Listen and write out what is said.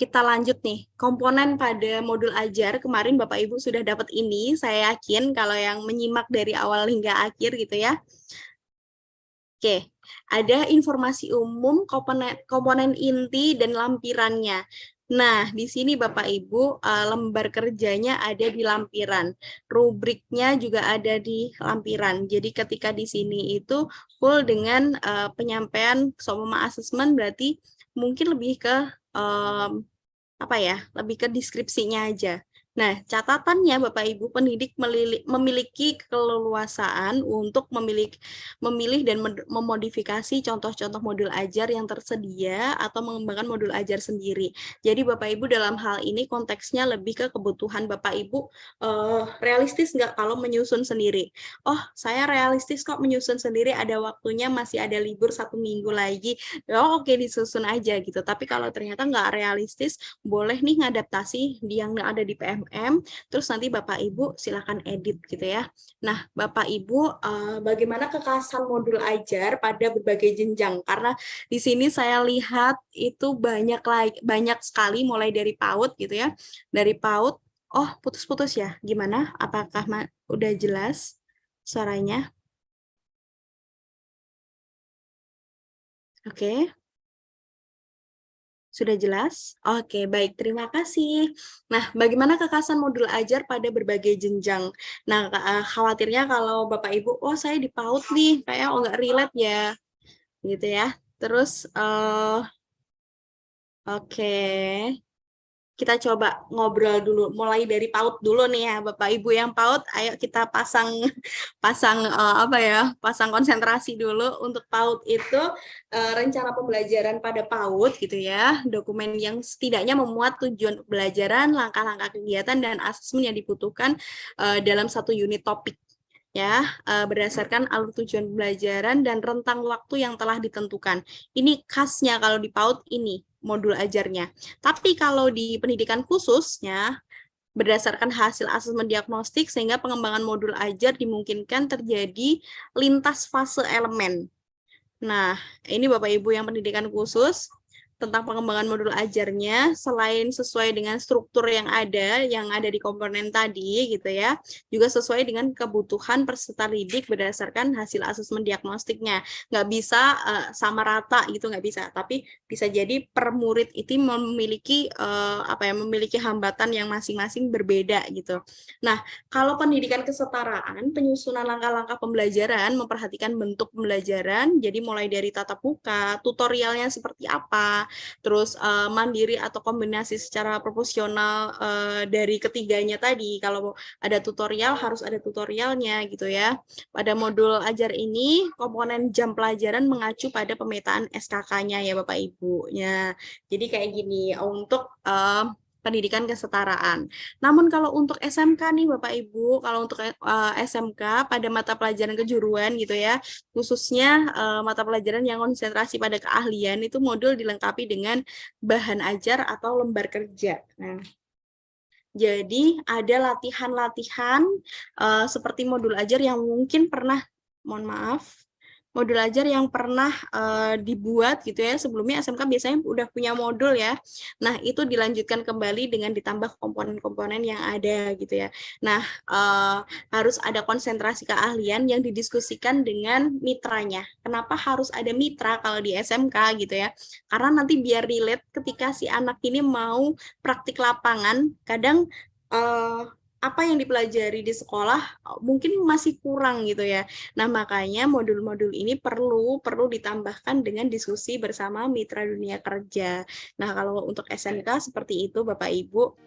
kita lanjut nih. Komponen pada modul ajar kemarin Bapak Ibu sudah dapat ini, saya yakin kalau yang menyimak dari awal hingga akhir gitu ya. Oke, ada informasi umum, komponen inti dan lampirannya. Nah, di sini Bapak Ibu lembar kerjanya ada di lampiran, rubriknya juga ada di lampiran. Jadi ketika di sini itu full dengan penyampaian seumpama asesmen, berarti mungkin lebih ke apa ya, lebih ke deskripsinya aja. Nah, catatannya Bapak Ibu pendidik memiliki keleluasaan untuk memilih dan memodifikasi contoh-contoh modul ajar yang tersedia atau mengembangkan modul ajar sendiri. Jadi Bapak Ibu dalam hal ini konteksnya lebih ke kebutuhan Bapak Ibu realistis nggak kalau menyusun sendiri. Oh, saya realistis kok menyusun sendiri, ada waktunya, masih ada libur 1 minggu lagi. Oh, oke, disusun aja gitu. Tapi kalau ternyata nggak realistis, boleh nih ngadaptasi yang ada di PMM, terus nanti Bapak Ibu silakan edit gitu ya. Nah, Bapak Ibu, bagaimana kekhasan modul ajar pada berbagai jenjang? Karena di sini saya lihat itu banyak sekali mulai dari PAUD gitu ya. Dari PAUD, oh putus-putus ya, gimana? Apakah udah jelas suaranya? Oke. Sudah jelas? Oke, baik. Terima kasih. Nah, bagaimana kekhasan modul ajar pada berbagai jenjang? Nah, khawatirnya kalau Bapak Ibu, oh saya di PAUD nih, kayak nggak relate ya, gitu ya. Terus, oke. Kita coba ngobrol dulu, mulai dari PAUD dulu nih ya, Bapak Ibu yang PAUD, ayo kita pasang pasang konsentrasi dulu. Untuk PAUD itu rencana pembelajaran pada PAUD gitu ya, dokumen yang setidaknya memuat tujuan pembelajaran, langkah-langkah kegiatan dan asesmen yang dibutuhkan dalam satu unit topik ya, berdasarkan alur tujuan pembelajaran dan rentang waktu yang telah ditentukan. Ini khasnya kalau di PAUD ini modul ajarnya. Tapi kalau di pendidikan khususnya berdasarkan hasil asesmen diagnostik sehingga pengembangan modul ajar dimungkinkan terjadi lintas fase elemen. Nah, ini Bapak Ibu yang pendidikan khusus tentang pengembangan modul ajarnya, selain sesuai dengan struktur yang ada di komponen tadi gitu ya, juga sesuai dengan kebutuhan peserta didik berdasarkan hasil asesmen diagnostiknya. Nggak bisa sama rata gitu, nggak bisa. Tapi bisa jadi per murid itu memiliki hambatan yang masing-masing berbeda gitu. Nah, kalau pendidikan kesetaraan, penyusunan langkah-langkah pembelajaran memperhatikan bentuk pembelajaran, jadi mulai dari tatap muka, tutorialnya seperti apa, terus mandiri atau kombinasi secara proporsional dari ketiganya tadi. Kalau ada tutorial, harus ada tutorialnya gitu ya. Pada modul ajar ini, komponen jam pelajaran mengacu pada pemetaan SKK-nya ya Bapak Ibu. Ya, jadi kayak gini, untuk pendidikan kesetaraan. Namun kalau untuk SMK nih Bapak Ibu, kalau untuk SMK pada mata pelajaran kejuruan gitu ya, khususnya mata pelajaran yang konsentrasi pada keahlian, itu modul dilengkapi dengan bahan ajar atau lembar kerja. Nah, jadi ada latihan-latihan seperti modul ajar yang mungkin pernah, mohon maaf, modul ajar yang pernah dibuat gitu ya, sebelumnya SMK biasanya udah punya modul ya. Nah, itu dilanjutkan kembali dengan ditambah komponen-komponen yang ada gitu ya. Nah, harus ada konsentrasi keahlian yang didiskusikan dengan mitranya. Kenapa harus ada mitra kalau di SMK gitu ya? Karena nanti biar relate ketika si anak ini mau praktik lapangan, kadang apa yang dipelajari di sekolah mungkin masih kurang gitu ya. Nah, makanya modul-modul ini perlu ditambahkan dengan diskusi bersama mitra dunia kerja. Nah, kalau untuk SMK seperti itu Bapak Ibu.